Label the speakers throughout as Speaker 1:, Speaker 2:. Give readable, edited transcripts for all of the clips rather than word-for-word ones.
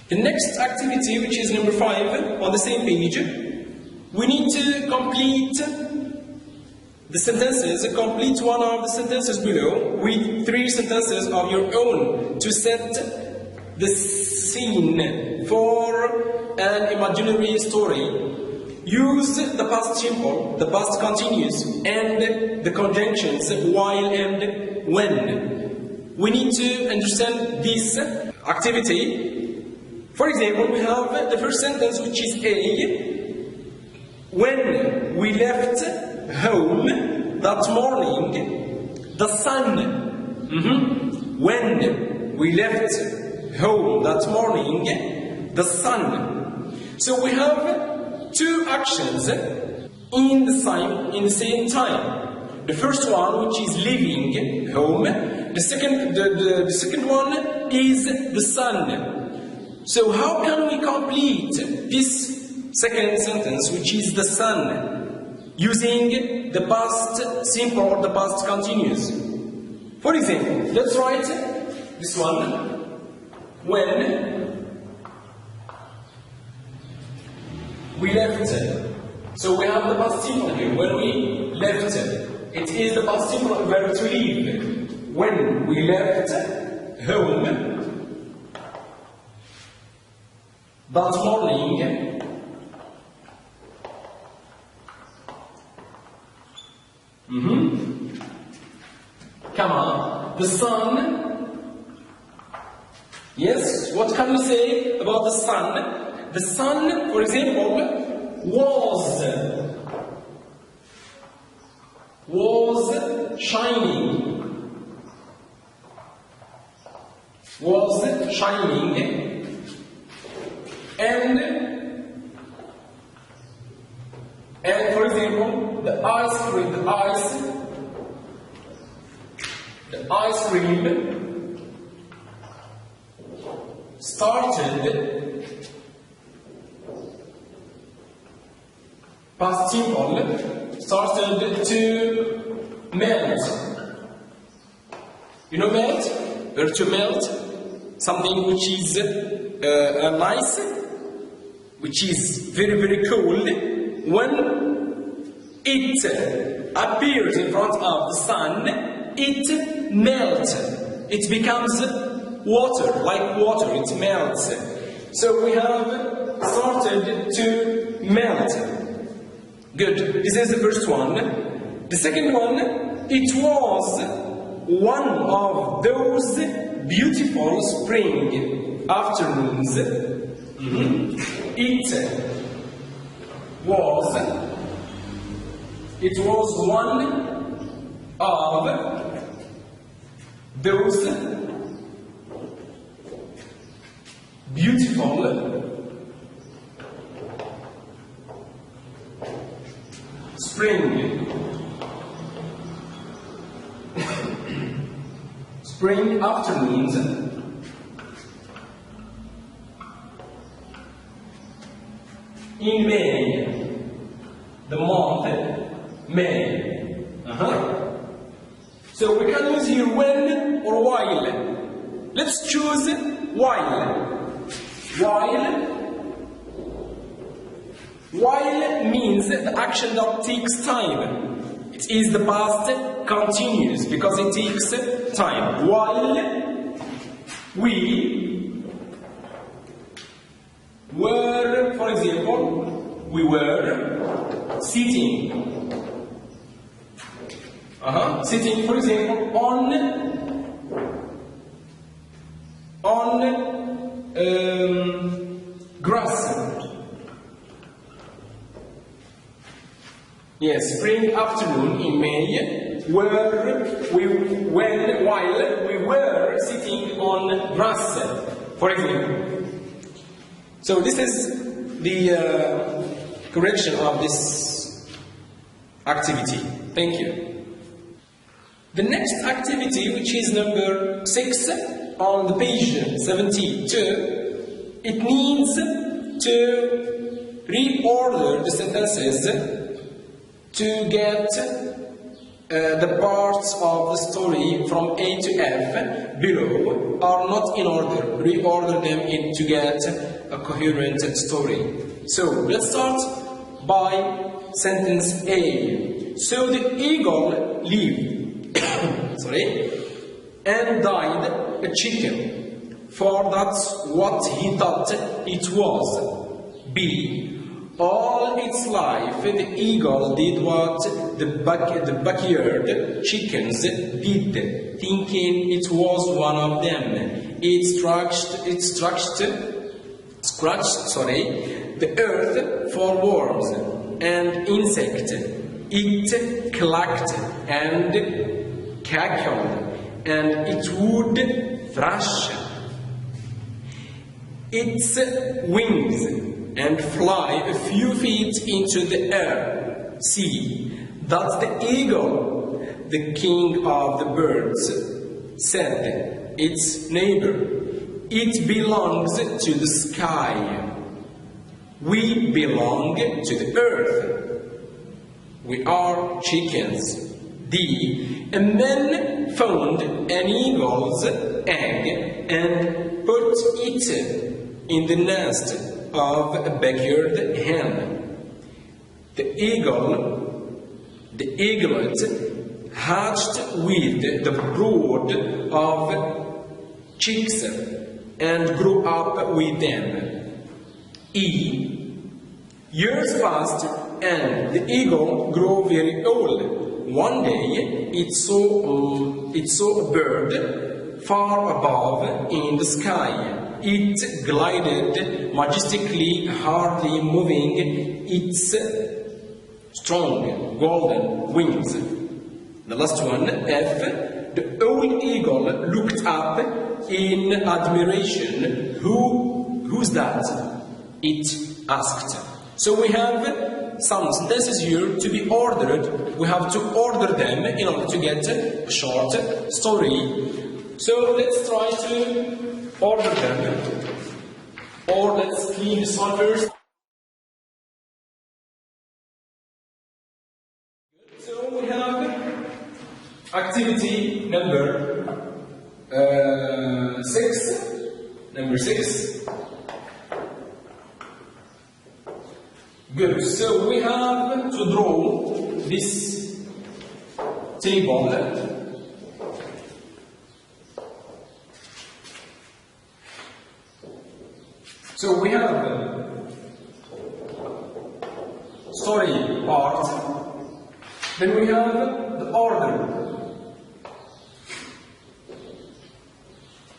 Speaker 1: The next activity, which is number 5 on the same page, we need to complete the sentences, complete one of the sentences below with 3 sentences of your own to set the scene for an imaginary story. Use the past simple, the past continuous, and the conjunctions while and when. We need to understand this activity. For example, we have the first sentence, which is A. When we left home that morning, the sun. When we left home that morning, the sun. So we have 2 actions in the same time. The first one, which is leaving home. The second one is the sun. So how can we complete this second sentence, which is the sun, using the past simple or the past continuous? For example, let's write this one. When we left. So we have the past simple here. When we left. It is the past simple verb to leave. When we left home that morning, come on, the sun. Yes, what can we say about the sun? The sun, for example, was shining. Was shining. And for example, the ice cream started, past simple, started to melt. You know melt? Or to melt? Something which is nice, which is very, very cool. When it appears in front of the sun, it melts. It becomes water, like water, it melts. So we have started to melt. Good. This is the first one. The second one, it was one of those beautiful spring afternoons. It was one of those beautiful spring afternoons in May, the month May. So we can use here when or while. Let's choose while. While means the action that takes time. It is the past continuous because it takes time. While we were, for example, we were sitting. Sitting, for example, on grass. Yes, spring afternoon in May, while we were sitting on grass, for example. So this is the correction of this activity. Thank you. The next activity, which is number 6 on the page 72, it needs to reorder the sentences to get the parts of the story from A to F below are not in order. Reorder them to get a coherent story. So let's start by sentence A. So the eagle lived and died a chicken, for that's what he thought it was. B. All its life, the eagle did what the backyard chickens did, thinking it was one of them. It scratched the earth for worms and insects. It clacked and cackled, and it would thrash its wings and fly a few feet into the air. See, that's the eagle, the king of the birds, said its neighbor. It belongs to the sky. We belong to the earth. We are chickens. D. A man found an eagle's egg and put it in the nest of a backyard hen. The eaglet hatched with the brood of chicks and grew up with them. E. Years passed and the eagle grew very old. One day it saw a bird far above in the sky. It glided majestically, hardly moving its strong golden wings. The last one, F. The old eagle looked up in admiration. Who's that? It asked. So we have some sentences here to be ordered. We have to order them in order to get a short story. So let's try to order them, or let's clean this one first. So we have activity number 6. Number 6. Good. So we have to draw this table. So we have story part, then we have the order.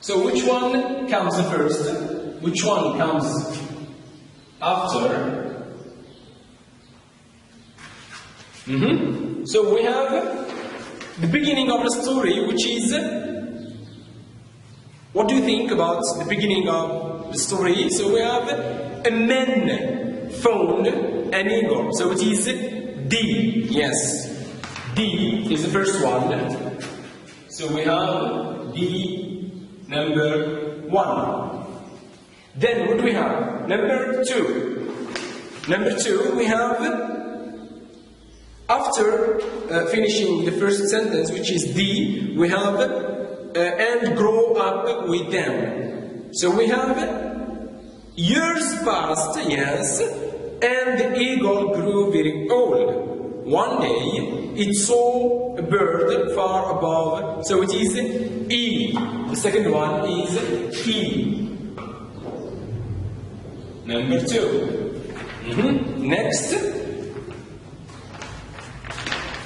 Speaker 1: So which one comes first? Which one comes after? So we have the beginning of the story, which is, what do you think about the beginning of the story? So we have a man found an eagle. So it is D. Yes, D is the first one. So we have D number 1. Then what do we have? Number 2. Number 2 we have, after finishing the first sentence, which is D, we have and grow up with them. So we have years passed, yes, and the eagle grew very old. One day it saw a bird far above, so it is E. The second one is E. Number 2. Next.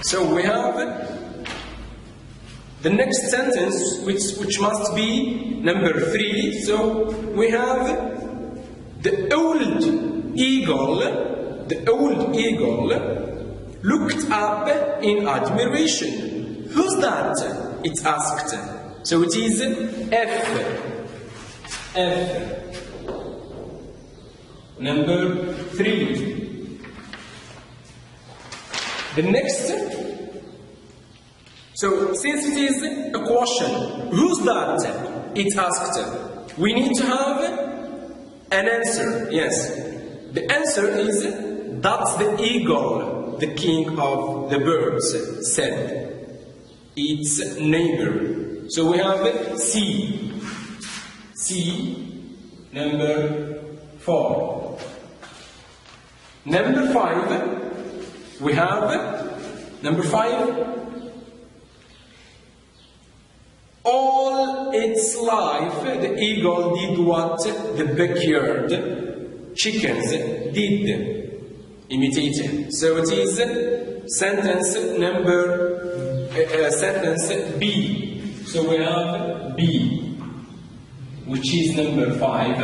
Speaker 1: So we have the next sentence, which must be number 3. So we have the old eagle looked up in admiration. Who's that? It asked. So it is F. F. Number 3. The next. So since it is a question, who's that? It asked. We need to have an answer. Yes. The answer is, that's the eagle. the king of the birds, said. Its neighbor. So we have C. C, number 4. Number 5, we have number 5. All its life, the eagle did what the backyard chickens did, imitated. So it is sentence B. So we have B, which is number 5.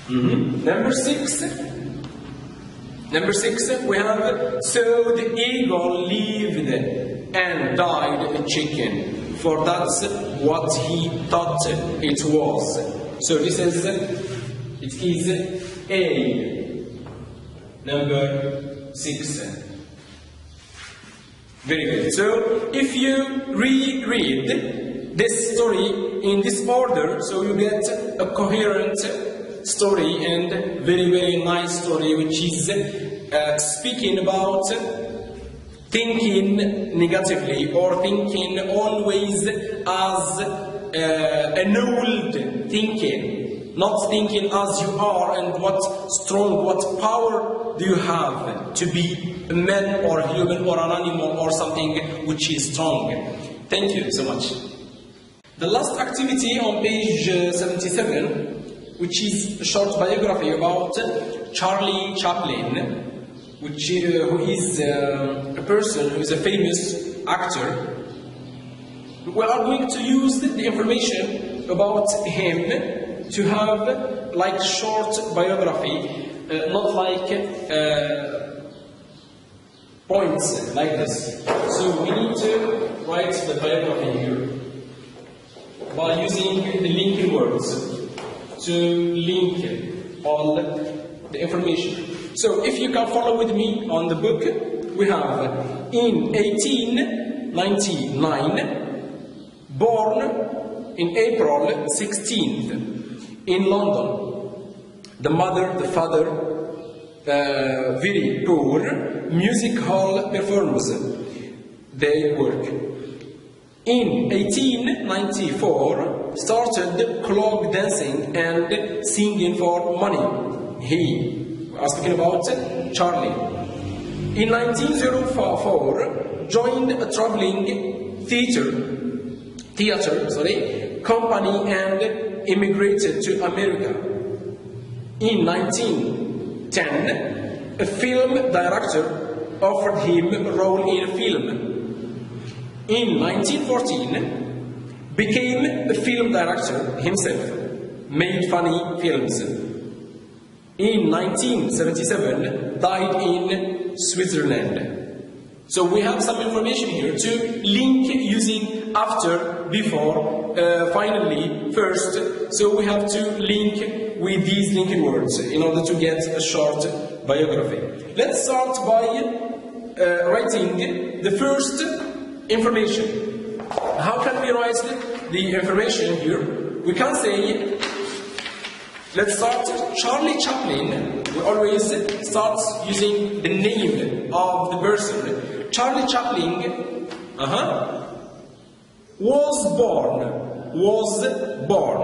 Speaker 1: Number 6. Number 6, we have, so the eagle lived and died a chicken. For that's what he thought it was. So this is, it is A, number 6. Very good. So if you reread this story in this order, so you get a coherent story and very, very nice story, which is speaking about thinking negatively or thinking always as an old thinking, not thinking as you are and what power do you have to be a man or a human or an animal or something which is strong. Thank you so much. The last activity on page 77, which is a short biography about Charlie Chaplin, who is a person who is a famous actor. We are going to use the information about him to have like short biography, not like points like this. So we need to write the biography here by using the linking words to link all the information. So if you can follow with me on the book, we have in 1899, born in April 16th in London. The mother, the father, very poor, music hall performers, they work. In 1894, started clog dancing and singing for money. He I was speaking about Charlie. In 1904, joined a traveling theater company and immigrated to America. In 1910, a film director offered him a role in a film. In 1914, became a film director himself, made funny films. In 1977, died in Switzerland. So we have some information here to link using after, before, finally, first. So we have to link with these linking words in order to get a short biography. Let's start by writing the first information. How can we write the information here? We can say, let's start Charlie Chaplin. We always start using the name of the person. Charlie Chaplin was born.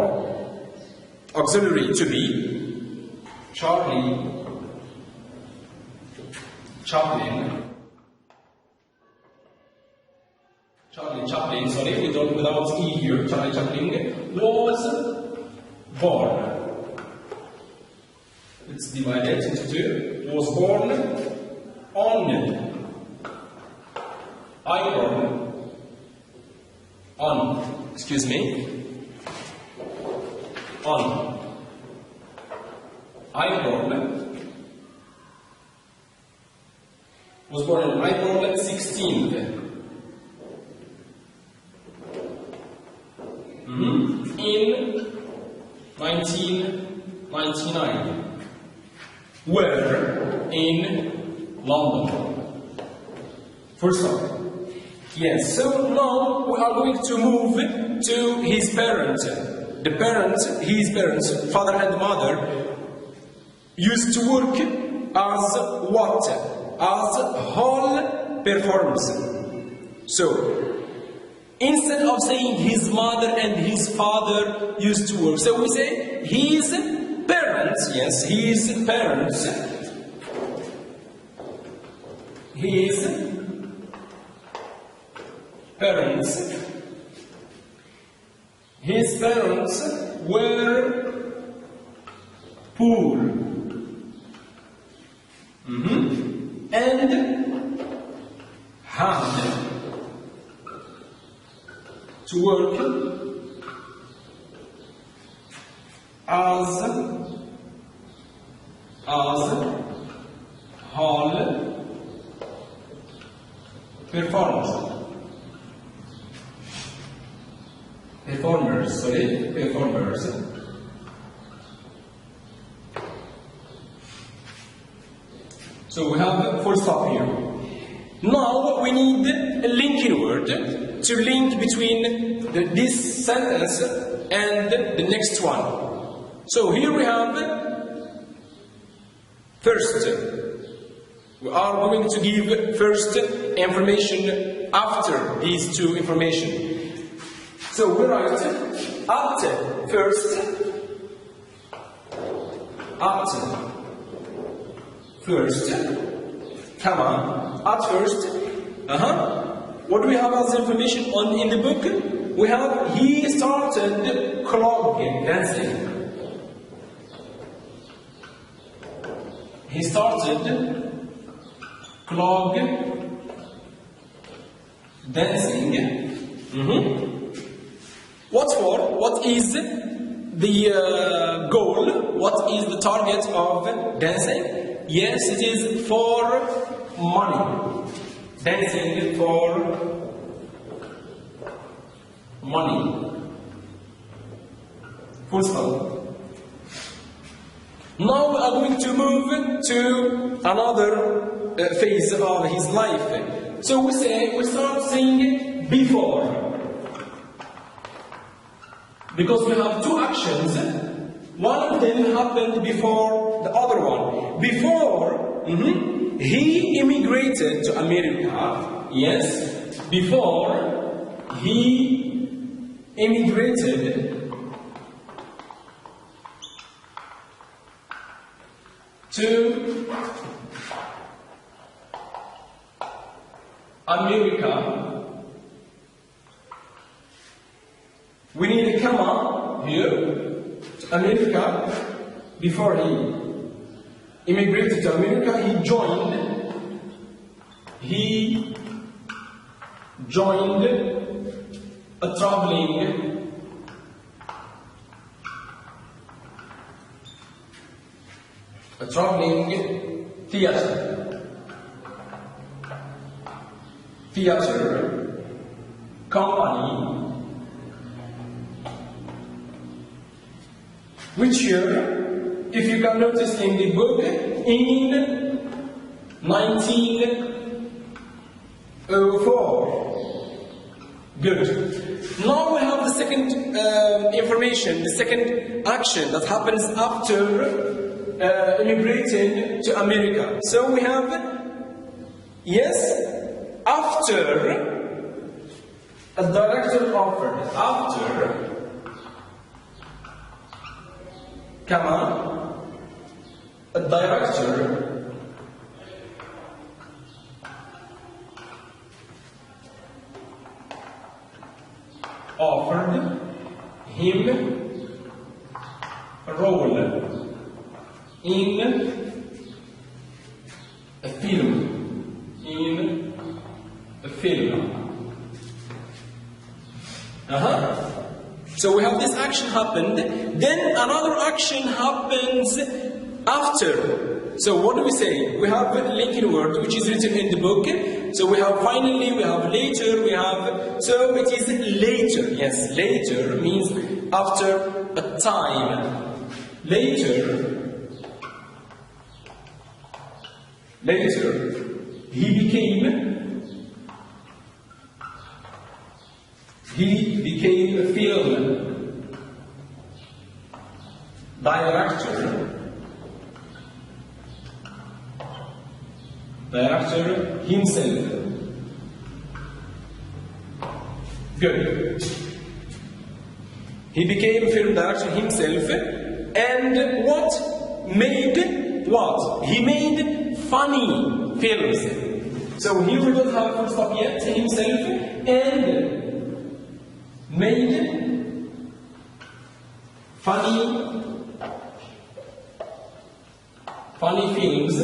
Speaker 1: Auxiliary to be Charlie Chaplin. Sorry, without E here. Charlie Chaplin was born. It's divided into two. Was born on was born on April 16th. In 1999. Where? In London. First of all. Yes, so now we are going to move to his parents. His parents, father and mother, used to work as what? as whole performance. So, instead of saying his mother and his father used to work, so we say his parents, yes, his parents, his parents were poor. And had to work as whole performers. So we have a full stop here. Now we need a linking word to link between this sentence and the next one. So here we have first. We are going to give first information after these two information. So we write at first, comma, at first, what do we have as information in the book? We have he started clog dancing. He started clog dancing. What for? What is the goal? What is the target of dancing? Yes, it is for money. Dancing for money. Full stop. Now we are going to move to another phase of his life. So we start saying before. Because we have two actions. One of them happened before the other one. Before he immigrated to America. Yes. Before he immigrated to America. We need a comma here to America. Before he immigrated to America, he joined a traveling theater company. Which year? If you can notice in the book, in 1904. Good. Now we have the second information, the second action that happens after immigrating to America. So we have, yes, after a director offered, after, comma, a director offered him a role in a film. So we have this action happened, then another action happens after. So what do we say? We have a linking word which is written in the book. So we have finally, we have later, we have, so it is later. Yes, later means after a time. Later, he became a film director. director himself. Good. He became film director himself, and what made what? He made funny films. So here we don't have full stop yet. Himself and made funny films.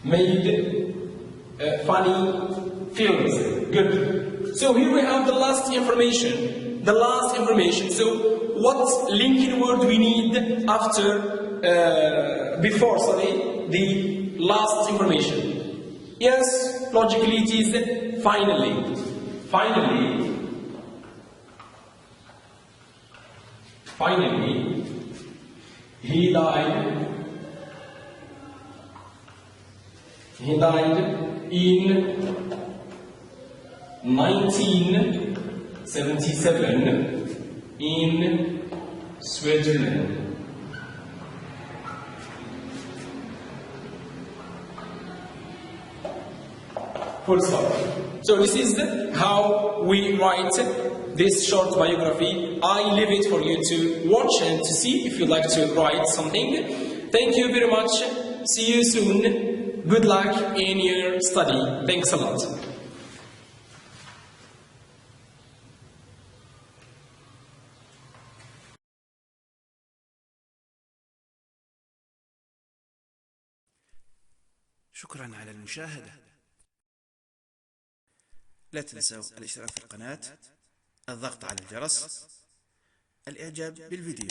Speaker 1: Made funny films. Good. So here we have the last information. So what linking word we need after, before, the last information? Yes, logically it is finally. Finally, he died in 1977 in Switzerland. Full stop. So this is how we write this short biography. I leave it for you to watch and to see if you'd like to write something. Thank you very much. See you soon. Good luck in your study. Thanks a lot.
Speaker 2: شكرا على المشاهدة. لا تنسوا الاشتراك في القناة، الضغط على الجرس، الإعجاب بالفيديو.